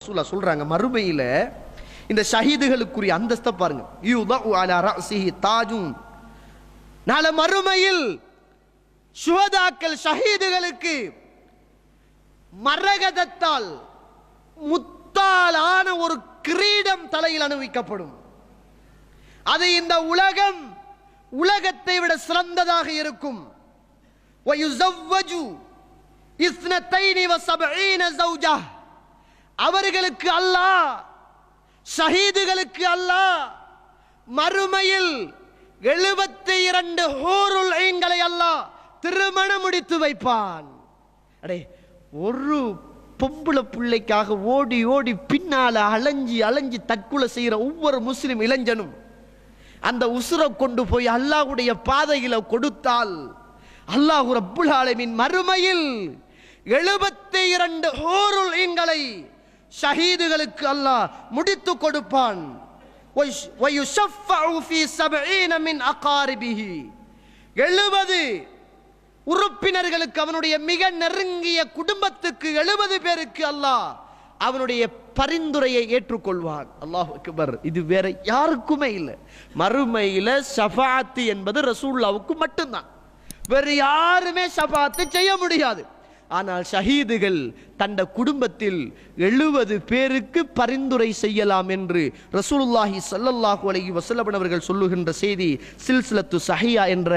சொல்றாங்க மறுமையில இந்த ஷஹீதுகளுக்குரிய அந்தஸ்தை பாருங்க. யுதஉ அலா ரஅஸிஹி தாஜுன். நாளை மறுமையில் சுஹதாக்கள் ஷஹீதுகளுக்கு மரகதத்தால் முத்தால் ஆன ஒரு கிரீடம் தலையில் அணிவிக்கப்படும். அது இந்த உலகத்தை விட சிறந்ததாக இருக்கும். வயுஸவ்வஜு இஸ்னத்தைனி வஸபஈன ஸௌஜா. அவர்களுக்கு அல்லாஹ், ஷஹீதுகளுக்கு அல்லாஹ் மறுமையில் 72 ஹூருல் ஐன்களை அல்லாஹ் திருமணம் முடித்து வைப்பான். அடே, ஒரு பொம்பளை பிள்ளைக்காக ஓடி ஓடி பின்னால அலைஞ்சி தற்கொலை செய்யற ஒவ்வொரு முஸ்லிம் இளைஞனும் அந்த உசுரை கொண்டு போய் அல்லாஹ்வுடைய பாதையில கொடுத்தால் அல்லாஹ் ரப்புல் ஆலமீன் மறுமையில் 72 ஹூருல் ஐன்களை ஷஹீதுகளுக்கு அல்லாஹ் முடித்து கொடுப்பான். வயுஷஃபஉ ஃபீ 70 மின் அகாரிபிஹி. 70 உறுப்பினர்களுக்கு, அவனுடைய மிக நெருங்கிய குடும்பத்துக்கு 70 பேருக்கு அல்லாஹ் அவனுடைய பரிந்துரையை ஏற்றுக்கொள்வான். அல்லாஹ் அக்பர். இது வேற யாருக்குமே இல்லை. மறுமையில ஷஃபாஅத் என்பது ரசூலுல்லாஹ்வுக்கு மட்டும்தான். வேறு யாருமே ஷஃபாஅத் செய்ய முடியாது. ஆனால் ஷஹீதுகள் தந்த குடும்பத்தில் 70 பேருக்கு பரிந்துரை செய்யலாம் என்று ரசூலுல்லாஹி ஸல்லல்லாஹு அலைஹி வஸல்லம் அவர்கள் சொல்லுகின்ற செய்தி சில்சிலத்து ஸஹீஹா என்ற